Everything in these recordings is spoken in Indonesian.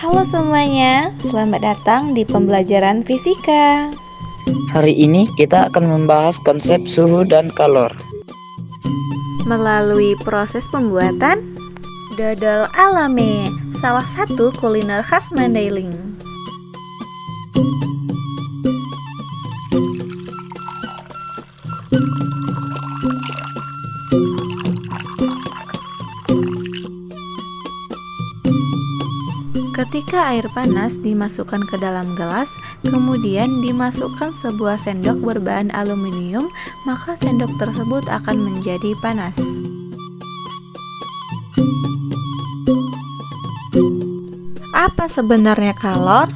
Halo semuanya, selamat datang di pembelajaran fisika. Hari ini kita akan membahas konsep suhu dan kalor. Melalui proses pembuatan dodol alami, salah satu kuliner khas Mandailing. Ketika air panas dimasukkan ke dalam gelas, kemudian dimasukkan sebuah sendok berbahan aluminium, maka sendok tersebut akan menjadi panas. Apa sebenarnya kalor?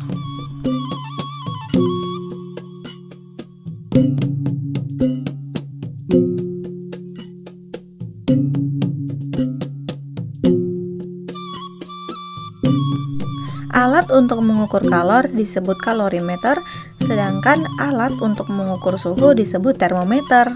Alat untuk mengukur kalor disebut kalorimeter, sedangkan alat untuk mengukur suhu disebut termometer.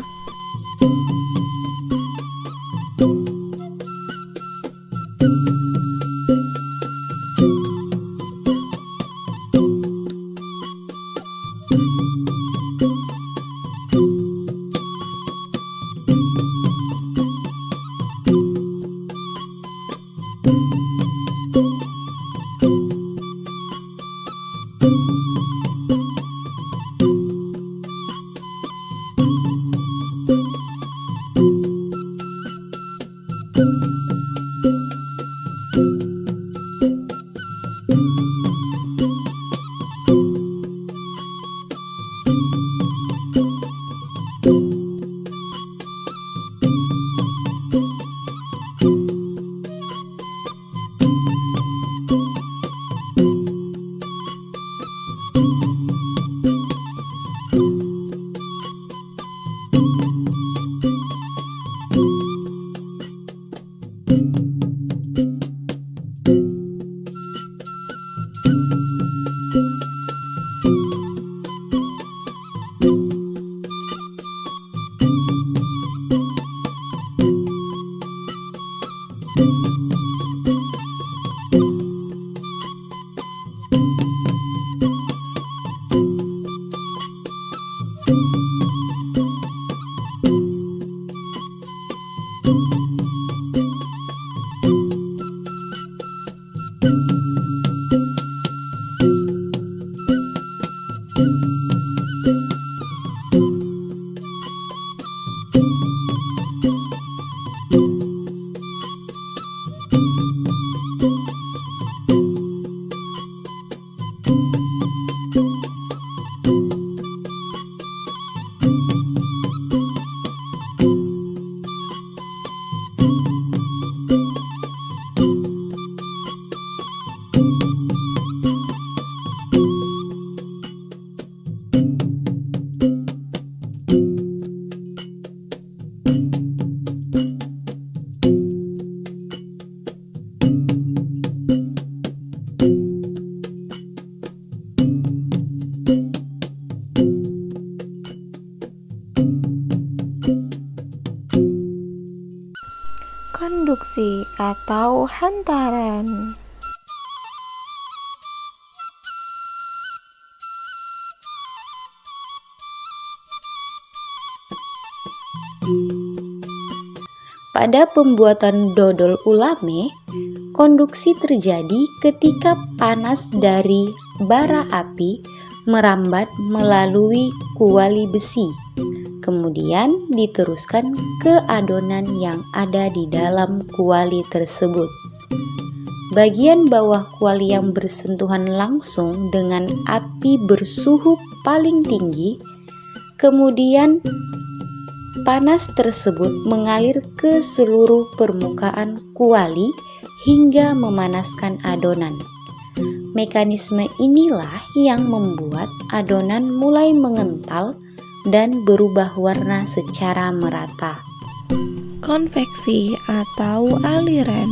Konduksi atau hantaran. Pada pembuatan dodol ulame, konduksi terjadi ketika panas dari bara api merambat melalui kuali besi, kemudian diteruskan ke adonan yang ada di dalam kuali tersebut. Bagian bawah kuali yang bersentuhan langsung dengan api bersuhu paling tinggi, kemudian panas tersebut mengalir ke seluruh permukaan kuali hingga memanaskan adonan. Mekanisme inilah yang membuat adonan mulai mengental dan berubah warna secara merata. Konveksi atau aliran.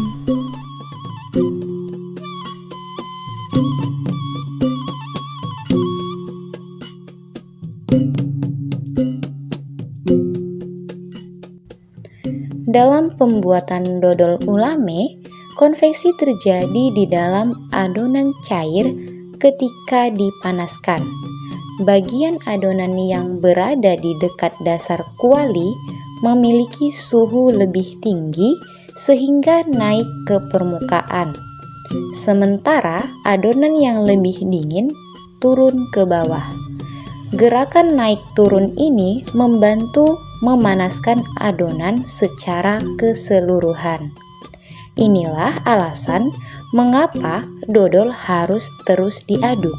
Dalam pembuatan dodol ulame, Konveksi terjadi di dalam adonan cair ketika dipanaskan. Bagian adonan yang berada di dekat dasar kuali memiliki suhu lebih tinggi sehingga naik ke permukaan. Sementara adonan yang lebih dingin turun ke bawah. Gerakan naik turun ini membantu memanaskan adonan secara keseluruhan. Inilah alasan mengapa dodol harus terus diaduk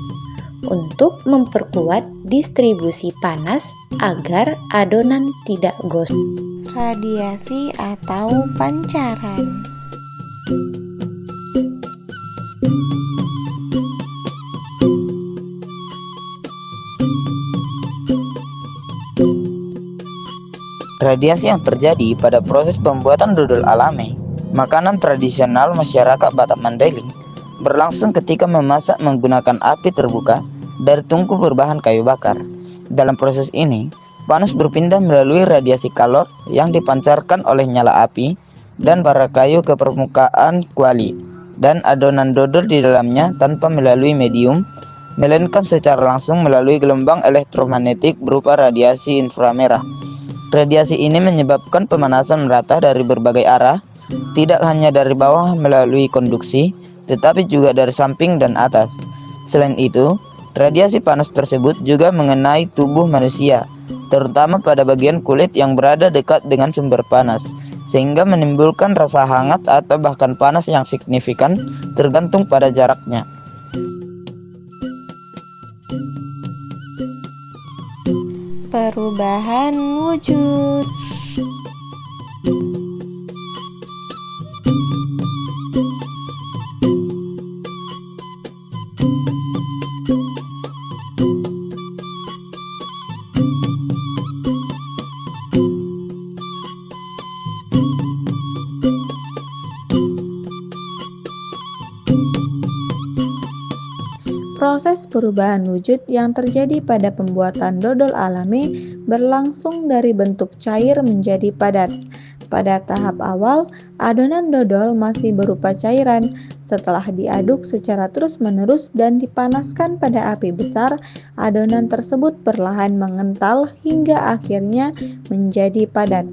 untuk memperkuat distribusi panas agar adonan tidak gosong. Radiasi atau pancaran. Radiasi yang terjadi pada proses pembuatan dodol alame, makanan tradisional masyarakat Batak Mandailing, berlangsung ketika memasak menggunakan api terbuka dari tungku berbahan kayu bakar. Dalam proses ini, panas berpindah melalui radiasi kalor yang dipancarkan oleh nyala api dan bara kayu ke permukaan kuali dan adonan dodol di dalamnya tanpa melalui medium, melainkan secara langsung melalui gelombang elektromagnetik berupa radiasi inframerah. Radiasi ini menyebabkan pemanasan merata dari berbagai arah, tidak hanya dari bawah melalui konduksi, tetapi juga dari samping dan atas. Selain itu, radiasi panas tersebut juga mengenai tubuh manusia, terutama pada bagian kulit yang berada dekat dengan sumber panas, sehingga menimbulkan rasa hangat atau bahkan panas yang signifikan tergantung pada jaraknya. Perubahan wujud. Proses perubahan wujud yang terjadi pada pembuatan dodol alame berlangsung dari bentuk cair menjadi padat. Pada tahap awal, adonan dodol masih berupa cairan. Setelah diaduk secara terus-menerus dan dipanaskan pada api besar, adonan tersebut perlahan mengental hingga akhirnya menjadi padat.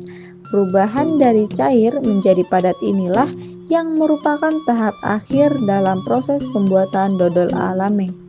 Perubahan dari cair menjadi padat inilah yang merupakan tahap akhir dalam proses pembuatan dodol alame.